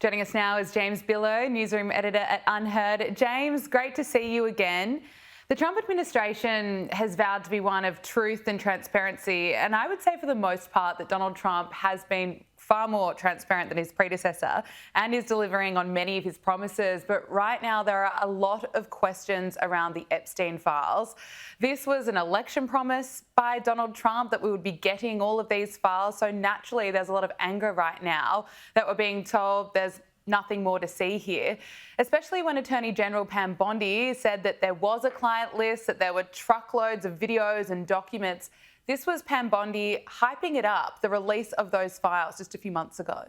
Joining us now is James Billot, Newsroom editor at UnHerd. James, great to see you again. The Trump administration has vowed to be one of truth and transparency, and I would say for the most part that Donald Trump has been far more transparent than his predecessor and is delivering on many of his promises. But right now there are a lot of questions around the Epstein files. This was an election promise by Donald Trump that we would be getting all of these files. So naturally there's a lot of anger right now that we're being told there's nothing more to see here, especially when Attorney General Pam Bondi said that there was a client list, that there were truckloads of videos and documents. This was Pam Bondi hyping it up, the release of those files just a few months ago.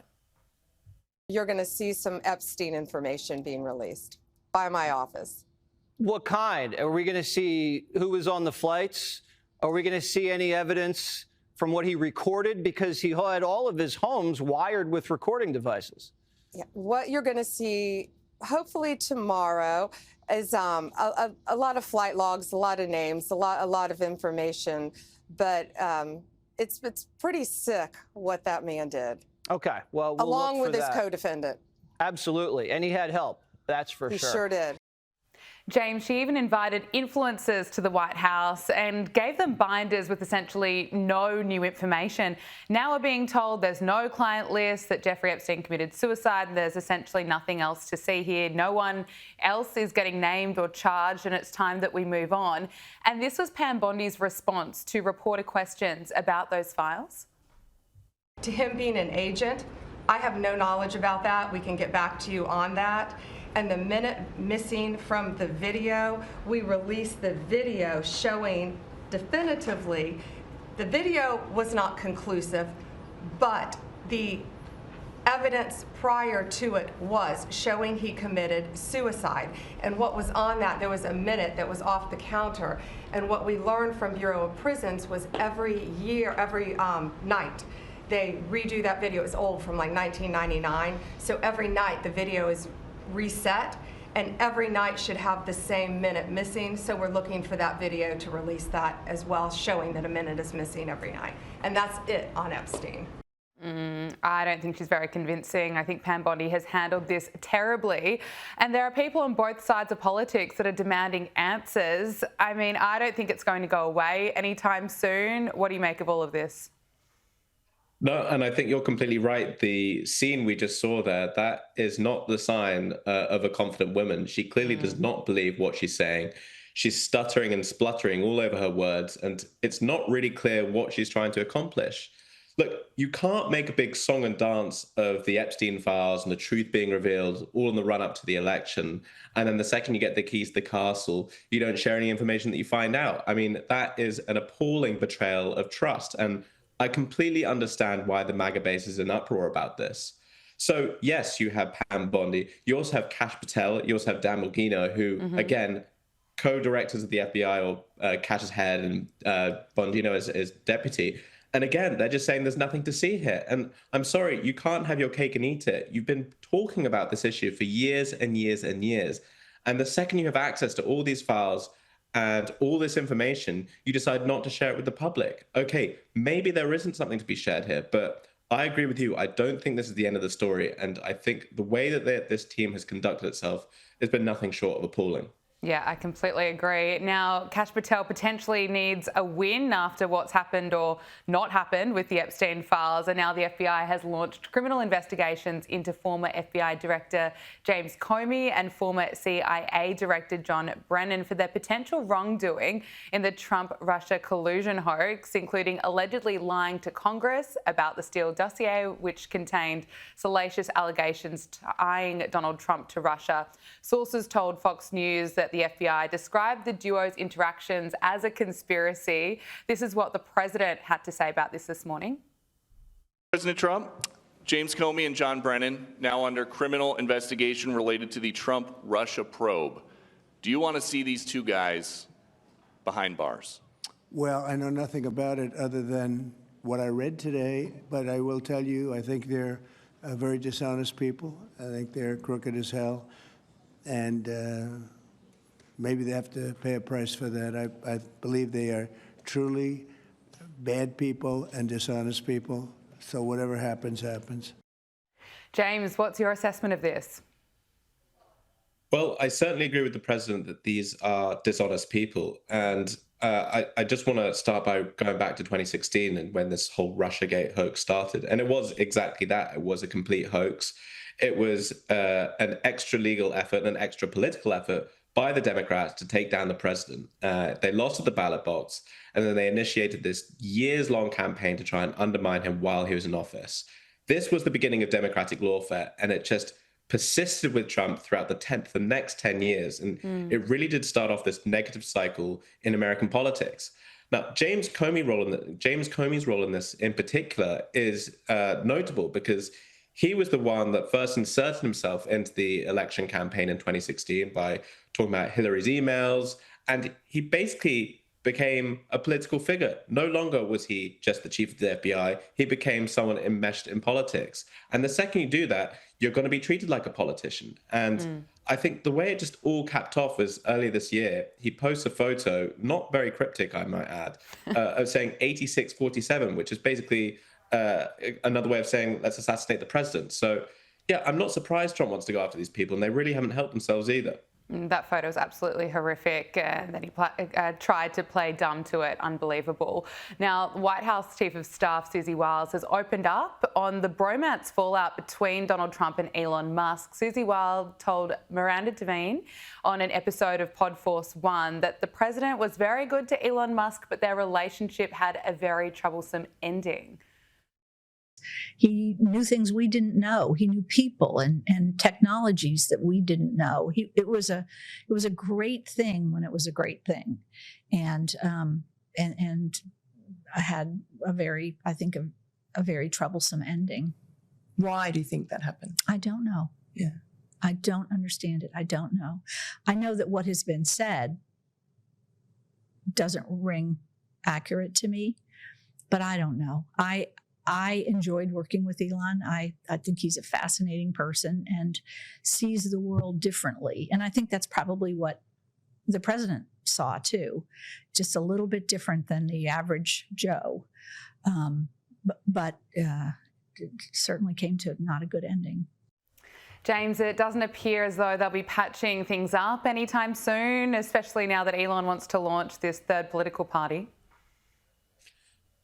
You're going to see some Epstein information being released by my office. What kind? Are we going to see who was on the flights? Are we going to see any evidence from what he recorded? Because he had all of his homes wired with recording devices. Yeah. What you're going to see, hopefully tomorrow, is a lot of flight logs, a lot of names, a lot of information. But it's pretty sick what that man did. Okay, well, we'll along look with for his that. Co-defendant. Absolutely, and he had help. That's for sure. He sure did. James, she even invited influencers to the White House and gave them binders with essentially no new information. Now we're being told there's no client list, that Jeffrey Epstein committed suicide, and there's essentially nothing else to see here. No one else is getting named or charged, and it's time that we move on. And this was Pam Bondi's response to reporter questions about those files. To him being an agent, I have no knowledge about that. We can get back to you on that. And the minute missing from the video, we released the video showing definitively, the video was not conclusive, but the evidence prior to it was showing he committed suicide. And what was on that, there was a minute that was off the counter. And what we learned from Bureau of Prisons was every night, they redo that video. It's old, from like 1999. So every night the video is reset, and every night should have the same minute missing. So we're looking for that video to release that as well, showing that a minute is missing every night. And that's it on Epstein. I don't think she's very convincing. I think Pam Bondi has handled this terribly. And there are people on both sides of politics that are demanding answers. I mean, I don't think it's going to go away anytime soon. What do you make of all of this? No, and I think you're completely right. The scene we just saw there, that is not the sign of a confident woman. She clearly does not believe what she's saying. She's stuttering and spluttering all over her words, and it's not really clear what she's trying to accomplish. Look, you can't make a big song and dance of the Epstein files and the truth being revealed all in the run-up to the election, and then the second you get the keys to the castle, you don't share any information that you find out. I mean, that is an appalling betrayal of trust, and I completely understand why the MAGA base is in uproar about this. So yes, you have Pam Bondi. You also have Kash Patel. You also have Dan Bongino, who, again, co-directors of the FBI, or Kash's head and Bongino is deputy. And again, they're just saying there's nothing to see here. And I'm sorry, you can't have your cake and eat it. You've been talking about this issue for years and years and years. And the second you have access to all these files and all this information, you decide not to share it with the public. Okay, maybe there isn't something to be shared here, but I agree with you. I don't think this is the end of the story. And I think the way that this team has conducted itself has been nothing short of appalling. Yeah, I completely agree. Now, Kash Patel potentially needs a win after what's happened or not happened with the Epstein files. And now the FBI has launched criminal investigations into former FBI Director James Comey and former CIA Director John Brennan for their potential wrongdoing in the Trump-Russia collusion hoax, including allegedly lying to Congress about the Steele dossier, which contained salacious allegations tying Donald Trump to Russia. Sources told Fox News that the FBI described the duo's interactions as a conspiracy. This is what the president had to say about this morning. President Trump, James Comey and John Brennan now under criminal investigation related to the Trump-Russia probe. Do you want to see these two guys behind bars? Well, I know nothing about it other than what I read today, but I will tell you, I think they're very dishonest people. I think they're crooked as hell. And maybe they have to pay a price for that. I believe they are truly bad people and dishonest people. So whatever happens, happens. James, what's your assessment of this? Well, I certainly agree with the president that these are dishonest people. And I just want to start by going back to 2016 and when this whole Russiagate hoax started. And it was exactly that. It was a complete hoax. It was an extra legal effort, an extra political effort by the Democrats to take down the president. They lost at the ballot box, and then they initiated this years-long campaign to try and undermine him while he was in office. This was the beginning of democratic lawfare, and it just persisted with Trump throughout the next 10 years. And it really did start off this negative cycle in American politics. Now, James Comey's role in this in particular is notable because he was the one that first inserted himself into the election campaign in 2016 by talking about Hillary's emails. And he basically became a political figure. No longer was he just the chief of the FBI. He became someone enmeshed in politics. And the second you do that, you're going to be treated like a politician. And I think the way it just all capped off was earlier this year, he posts a photo, not very cryptic, I might add, of saying 8647, which is basically another way of saying, let's assassinate the president. So, yeah, I'm not surprised Trump wants to go after these people, and they really haven't helped themselves either. That photo is absolutely horrific, and then he tried to play dumb to it. Unbelievable. Now, White House Chief of Staff Susie Wiles has opened up on the bromance fallout between Donald Trump and Elon Musk. Susie Wiles told Miranda Devine on an episode of Podforce 1 that the president was very good to Elon Musk, but their relationship had a very troublesome ending. He knew things we didn't know. He knew people and technologies that we didn't know. It was a great thing when it was a great thing, and I had a very troublesome ending. Why do you think that happened? I don't know. Yeah, I don't understand it. I don't know. I know that what has been said doesn't ring accurate to me, but I don't know. I enjoyed working with Elon. I think he's a fascinating person and sees the world differently. And I think that's probably what the president saw too, just a little bit different than the average Joe. But it certainly came to not a good ending. James, it doesn't appear as though they'll be patching things up anytime soon, especially now that Elon wants to launch this third political party.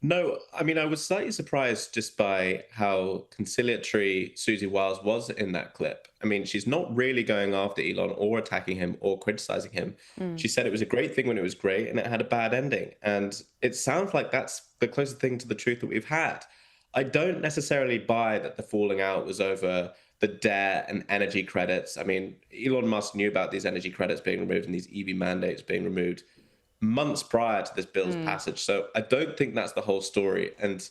No, I mean, I was slightly surprised just by how conciliatory Susie Wiles was in that clip. I mean, she's not really going after Elon or attacking him or criticizing him. She said it was a great thing when it was great and it had a bad ending. And it sounds like that's the closest thing to the truth that we've had. I don't necessarily buy that the falling out was over the debt and energy credits. I mean, Elon Musk knew about these energy credits being removed and these EV mandates being removed months prior to this bill's passage. So I don't think that's the whole story. And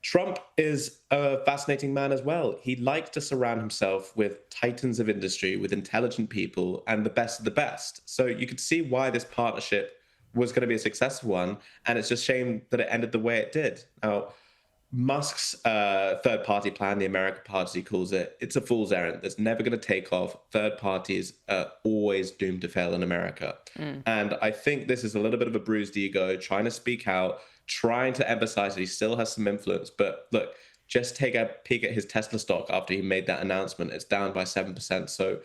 Trump is a fascinating man as well. He likes to surround himself with titans of industry, with intelligent people, and the best of the best. So you could see why this partnership was going to be a successful one. And it's just a shame that it ended the way it did. Now, Musk's third party plan, the America Party, as he calls it, it's a fool's errand. That's never going to take off. Third parties are always doomed to fail in America. And I think this is a little bit of a bruised ego, trying to speak out, trying to emphasize that he still has some influence. But look, just take a peek at his Tesla stock after he made that announcement. It's down by 7%. So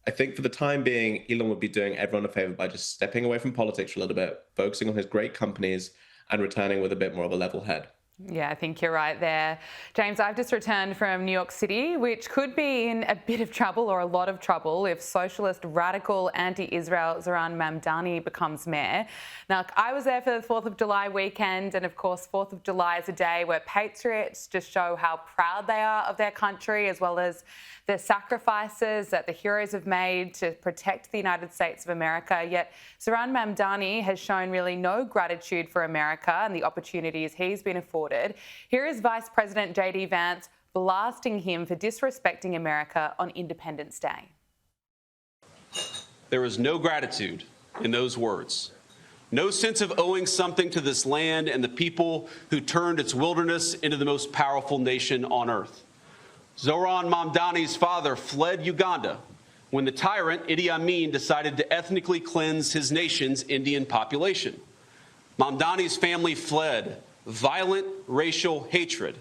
I think for the time being, Elon would be doing everyone a favor by just stepping away from politics for a little bit, focusing on his great companies and returning with a bit more of a level head. Yeah, I think you're right there. James, I've just returned from New York City, which could be in a bit of trouble or a lot of trouble if socialist, radical, anti-Israel Zoran Mamdani becomes mayor. Now, I was there for the 4th of July weekend, and of course, 4th of July is a day where patriots just show how proud they are of their country, as well as the sacrifices that the heroes have made to protect the United States of America. Yet Zoran Mamdani has shown really no gratitude for America and the opportunities he's been afforded. Here is Vice President JD Vance blasting him for disrespecting America on Independence Day. There is no gratitude in those words. No sense of owing something to this land and the people who turned its wilderness into the most powerful nation on earth. Zoran Mamdani's father fled Uganda when the tyrant Idi Amin decided to ethnically cleanse his nation's Indian population. Mamdani's family fled violent racial hatred,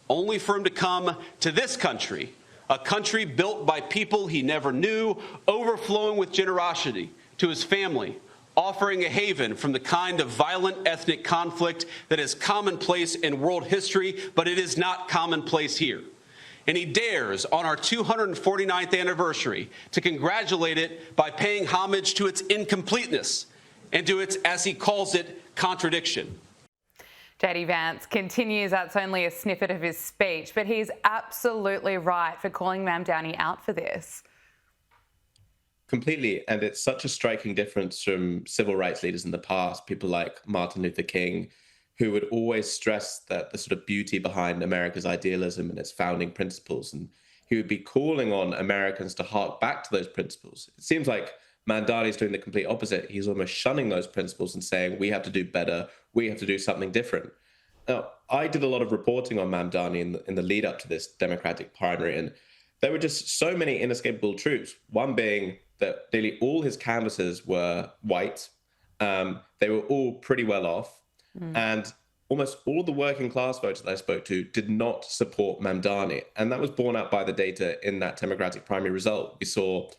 only for him to come to this country a country built by people he never knew, overflowing with generosity to his family, offering a haven from the kind of violent ethnic conflict that is commonplace in world history, but it is not commonplace here. And he dares, on our 249th anniversary, to congratulate it by paying homage to its incompleteness and to its, as he calls it, contradiction. JD Vance continues, that's only a snippet of his speech, but he's absolutely right for calling Mamdani out for this. Completely. And it's such a striking difference from civil rights leaders in the past, people like Martin Luther King, who would always stress that the sort of beauty behind America's idealism and its founding principles. And he would be calling on Americans to hark back to those principles. It seems like Mamdani is doing the complete opposite. He's almost shunning those principles and saying, we have to do better, we have to do something different. Now, I did a lot of reporting on Mamdani in the lead up to this Democratic primary, and there were just so many inescapable truths. One being that nearly all his canvassers were white. They were all pretty well off. And almost all the working class voters that I spoke to did not support Mamdani. And that was borne out by the data in that Democratic primary result. We saw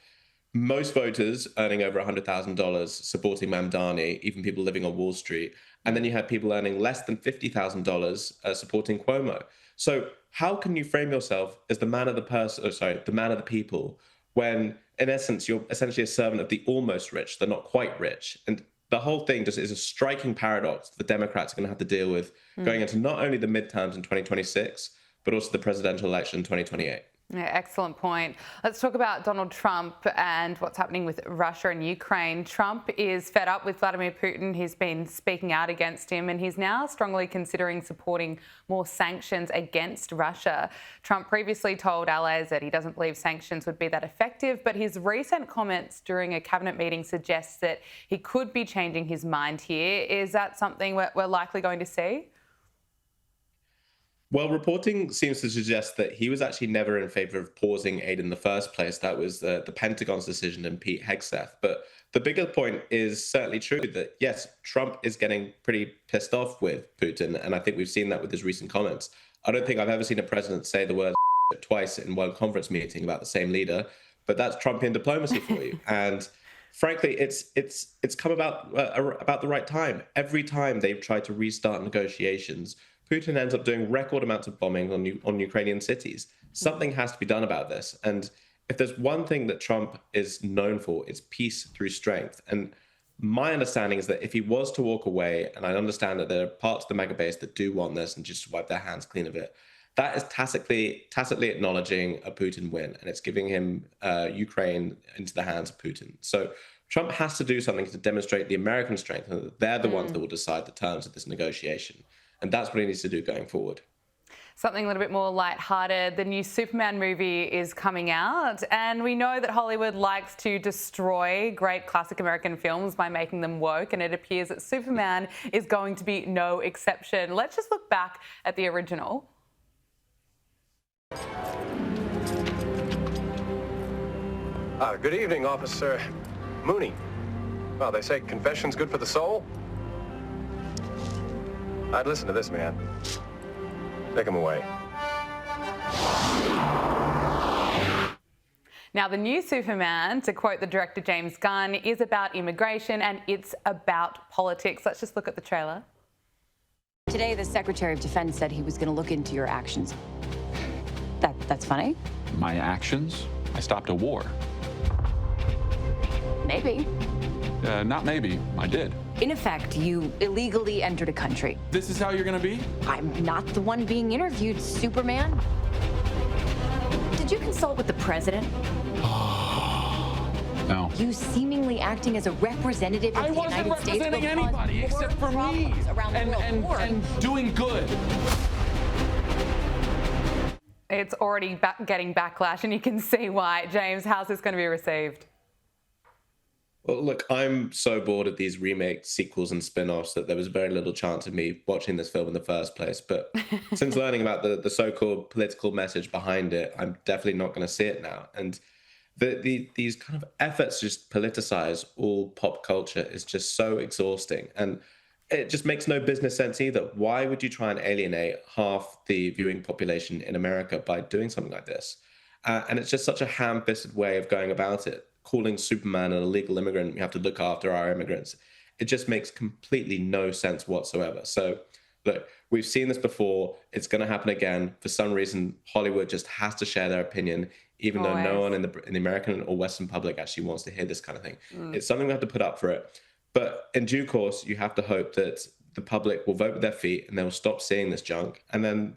most voters earning over $100,000 supporting Mamdani, even people living on Wall Street. And then you had people earning less than $50,000 supporting Cuomo. So how can you frame yourself as the man of the man of the people, when in essence, you're essentially a servant of the almost rich, the not quite rich? And the whole thing just is a striking paradox the Democrats are going to have to deal with going into not only the midterms in 2026, but also the presidential election in 2028. Yeah, excellent point. Let's talk about Donald Trump and what's happening with Russia and Ukraine. Trump is fed up with Vladimir Putin. He's been speaking out against him, and he's now strongly considering supporting more sanctions against Russia. Trump previously told allies that he doesn't believe sanctions would be that effective, but his recent comments during a cabinet meeting suggests that he could be changing his mind here. Is that something we're likely going to see? Well, reporting seems to suggest that he was actually never in favor of pausing aid in the first place. That was the Pentagon's decision and Pete Hegseth. But the bigger point is certainly true that, yes, Trump is getting pretty pissed off with Putin. And I think we've seen that with his recent comments. I don't think I've ever seen a president say the word twice in one conference meeting about the same leader. But that's Trumpian diplomacy for you. And frankly, it's come about the right time. Every time they've tried to restart negotiations, Putin ends up doing record amounts of bombing on Ukrainian cities. Something has to be done about this. And if there's one thing that Trump is known for, it's peace through strength. And my understanding is that if he was to walk away, and I understand that there are parts of the MAGA base that do want this and just wipe their hands clean of it, that is tacitly acknowledging a Putin win, and it's giving him Ukraine into the hands of Putin. So Trump has to do something to demonstrate the American strength, and that they're the ones that will decide the terms of this negotiation. And that's what he needs to do going forward. Something a little bit more lighthearted. The new Superman movie is coming out, and we know that Hollywood likes to destroy great classic American films by making them woke, and it appears that Superman is going to be no exception. Let's just look back at the original. Good evening, Officer Mooney. Well, they say confession's good for the soul. I'd listen to this man. Take him away. Now, the new Superman, to quote the director James Gunn, is about immigration and it's about politics. Let's just look at the trailer. Today, the Secretary of Defense said he was going to look into your actions. That's funny. My actions? I stopped a war. Maybe. Not maybe. I did. In effect, you illegally entered a country. This is how you're going to be? I'm not the one being interviewed, Superman. Did you consult with the president? No. You seemingly acting as a representative of the United States. I wasn't representing anybody except for me and doing good. It's already getting backlash, and you can see why. James, how's this going to be received? Well, look, I'm so bored of these remakes, sequels, and spin-offs that there was very little chance of me watching this film in the first place. But since learning about the so-called political message behind it, I'm definitely not going to see it now. And these kind of efforts to just politicize all pop culture is just so exhausting. And it just makes no business sense either. Why would you try and alienate half the viewing population in America by doing something like this? And it's just such a ham-fisted way of going about it, calling Superman an illegal immigrant. We have to look after our immigrants. It just makes completely no sense whatsoever. So look, we've seen this before. It's going to happen again. For some reason, Hollywood just has to share their opinion, even though no one in the American or Western public actually wants to hear this kind of thing. It's something we have to put up for it. But in due course, you have to hope that the public will vote with their feet and they will stop seeing this junk. And then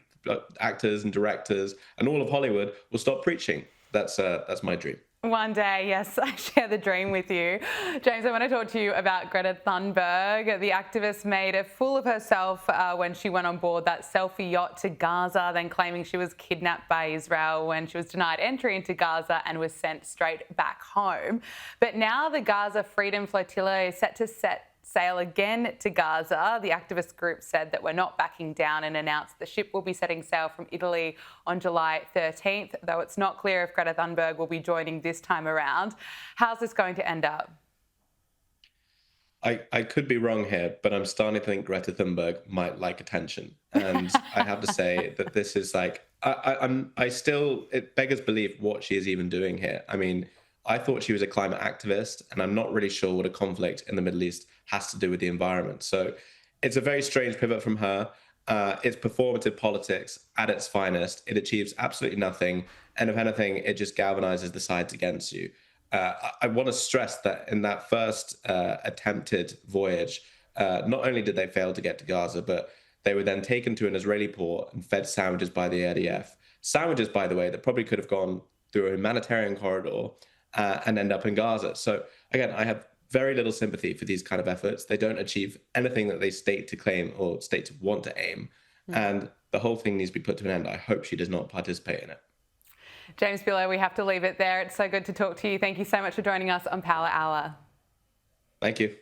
actors and directors and all of Hollywood will stop preaching. That's my dream. One day, yes, I share the dream with you. James, I want to talk to you about Greta Thunberg. The activist made a fool of herself when she went on board that selfie yacht to Gaza, then claiming she was kidnapped by Israel when she was denied entry into Gaza and was sent straight back home. But now the Gaza Freedom Flotilla is set to set sail again to Gaza. The activist group said that we're not backing down and announced the ship will be setting sail from Italy on July 13th, though it's not clear if Greta Thunberg will be joining this time around. How's this going to end up? I could be wrong here, but I'm starting to think Greta Thunberg might like attention. And I have to say that this is like, it beggars belief what she is even doing here. I mean, I thought she was a climate activist, and I'm not really sure what a conflict in the Middle East has to do with the environment. So it's a very strange pivot from her. It's performative politics at its finest. It achieves absolutely nothing. And if anything, it just galvanizes the sides against you. I want to stress that in that first attempted voyage, not only did they fail to get to Gaza, but they were then taken to an Israeli port and fed sandwiches by the IDF. Sandwiches, by the way, that probably could have gone through a humanitarian corridor and end up in Gaza. So again, I have very little sympathy for these kind of efforts. They don't achieve anything that they state to claim or state to want to aim. And the whole thing needs to be put to an end. I hope she does not participate in it. James Billot, we have to leave it there. It's so good to talk to you. Thank you so much for joining us on Power Hour. Thank you.